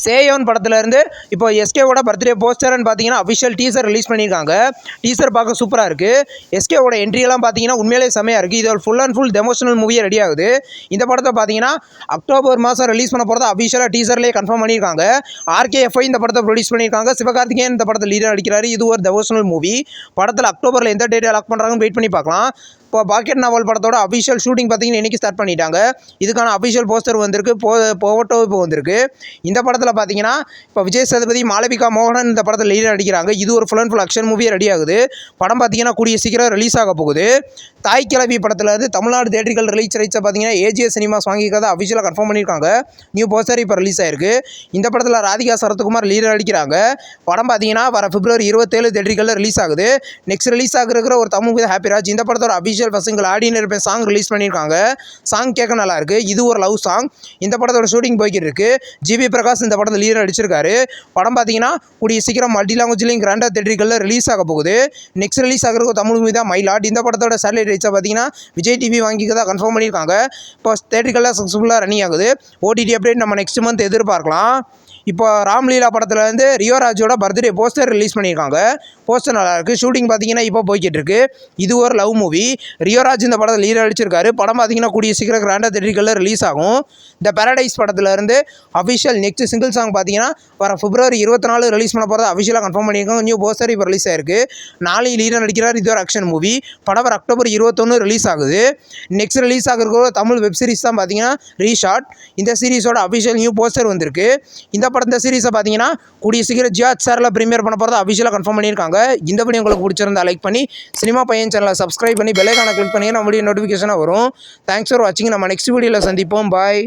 சேயோன் படத்துலேருந்து இப்போ எஸ்கேவோட பர்த்டே போஸ்டர்னு பார்த்தீங்கன்னா அஃபிஷியல் டீசர் ரிலீஸ் பண்ணியிருக்காங்க. டீசர் பார்க்க சூப்பராக இருக்குது. எஸ்கேவோட என்ட்ரியெல்லாம் பார்த்தீங்கன்னா உண்மையிலே செமையாக இருக்குது. இது ஒரு ஃபுல் அண்ட் ஃபுல் டெமோஷனல் மூவியே ரெடி ஆகுது. இந்த படத்தை பார்த்தீங்கன்னா அக்டோபர் மாதம் ரிலீஸ் பண்ண போகிறத அஃபிஷியலாக டீசர்லேயே கன்ஃபார்ம் பண்ணியிருக்காங்க. RKFI இந்த படத்தை ப்ரொடியூஸ் பண்ணியிருக்காங்க. சிவகார்த்திகேயன் இந்த படத்தில் லீடர் அடிக்கிறாரு. இது ஒரு டெவோஷனல் மூவி. படத்தில் அக்டோபரில் எந்த டேட்டை லாக் பண்ணுறாங்கன்னு வெயிட் பண்ணி பார்க்கலாம். இப்போ பாக்கெட் நாவல் படத்தோட அஃபிஷியல் ஷூட்டிங் பார்த்தீங்கன்னா இன்றைக்கி ஸ்டார்ட் பண்ணிட்டாங்க. இதுக்கான அஃபிஷியல் போஸ்டர் வந்திருக்கு, போட்டோ இப்போ வந்திருக்கு. இந்த படத்தில் பார்த்தீங்கன்னா இப்போ விஜய் சேதுபதி, மாளவிகா மோகனன் இந்த படத்தில் லீடர் நடிக்கிறாங்க. இது ஒரு ஃபுல் அண்ட் ஃபுல் ஆக்ஷன் மூவியே ரெடி ஆகுது. படம் பார்த்தீங்கன்னா கூடிய சீக்கிரம் ரிலீஸ் ஆக போகுது. தாய் கிழவி படத்தில் வந்து தமிழ்நாடு தியேட்டர்கள் ரிலீஸ் ரைட்ஸை பார்த்தீங்கன்னா AGS சினிமாஸ் வாங்கிக்கிறத அஃபிஷியலாக கன்ஃபார்ம் பண்ணியிருக்காங்க. நியூ போஸ்டர் இப்போ ரிலீஸ் ஆயிருக்கு. இந்த படத்தில் ராதிகா சரத்குமார் லீடர் நடிக்கிறாங்க. படம் பார்த்தீங்கன்னா வர February 27 தியேட்டர்களில் ரிலீஸ் ஆகுது. நெக்ஸ்ட் ரிலீஸ் ஆகிருக்கிற ஒரு தமிழ் மூவி ஹாப்பிராஜ். இந்த படத்தோட அஃபிஷியல் பசங்கள் ஆடியனர் சாங் ரிலீஸ் பண்ணியிருக்காங்க. சாங் கேட்க நல்லா இருக்கு. இது ஒரு லவ் சாங். இந்த படத்தோட ஷூட்டிங் போய்கிட்டு இருக்கு. GB பிரகாஷ் இந்த படத்தில் லீடர் நடிச்சிருக்காரு. படம் பார்த்தீங்கன்னா கூடிய சீக்கிரம் மல்டி லாங்குவேஜ்லையும் கிராண்டாக தியேட்டர்களில் ரிலீஸ் ஆக போகுது. நெக்ஸ்ட் ரிலீஸ் ஆகிற தமிழ் மூவி தான் மயிலாட். இந்த படத்தோட சேட்டலைட் ரைட்ஸை பார்த்தீங்கன்னா விஜய் TV வாங்கிக்கிறதா கன்ஃபார்ம் பண்ணியிருக்காங்க. இப்போ தியேட்டர்களில் சக்ஸஸ்ஃபுல்லாக ரன்னிங் ஆகுது. OTT அப்டேட் நம்ம நெக்ஸ்ட் மந்த் எதிர்பார்க்கலாம். இப்போ ராம்லீலா படத்தில் வந்து ரியோராஜோட பர்த்டே போஸ்டர் ரிலீஸ் பண்ணியிருக்காங்க. போஸ்டர் நல்லாயிருக்கு. ஷூட்டிங் பார்த்தீங்கன்னா இப்போ போய்கிட்டு இருக்கு. இது ஒரு லவ் மூவி. ரியோராஜ் இந்த படத்தில் லீடர் அடிச்சிருக்காரு. படம் பார்த்தீங்கன்னா கூடிய சீக்கிரம் கிராண்டாக தியேட்டர்களில் ரிலீஸ் ஆகும். த பேரடைஸ் படத்தில் இருந்து அஃபிஷியல் நெக்ஸ்ட் சிங்கிள் சாங் பார்த்தீங்கன்னா வர February 24 ரிலீஸ் பண்ண போகிறத அஃபிஷியலாக கன்ஃபார்ம் பண்ணியிருக்காங்க. நியூ போஸ்டர் இப்போ ரிலீஸ் ஆயிருக்கு. நாளை லீடர் நடிக்கிறார். இது ஒரு ஆக்ஷன் மூவி. படம் வர October 21 ரிலீஸ் ஆகுது. நெக்ஸ்ட் ரிலீஸ் ஆகிருக்கிற தமிழ் வெப் சீரிஸ் தான் பார்த்தீங்கன்னா ரீஷாட். இந்த சீரிஸோட அஃபிஷியல் நியூ போஸ்டர் வந்திருக்கு. இந்த சீரிஸை பார்த்தீங்கன்னா கூடிய சீக்கிரம் ஜியோ ஹாட்ஸ்டாரில் ப்ரீமியர் பண்ண போகிறத அஃபிஷியலாக கன்ஃபார்ம் பண்ணியிருக்காங்க. இந்த வீடியோ உங்களுக்கு பிடிச்சிருந்தா லைக் பண்ணி சினிமா பையன் சேனலை சப்ஸ்கிரைப் பண்ணி பெல் ஐகானை கிளிக் பண்ணி நம்ம வீடியோ நோட்டிஃபிகேஷனாக வரும். தேங்க்ஸ் ஃபார் வாட்சிங். நம்ம நெக்ஸ்ட் வீடியோவில் சந்திப்போம். பாய்.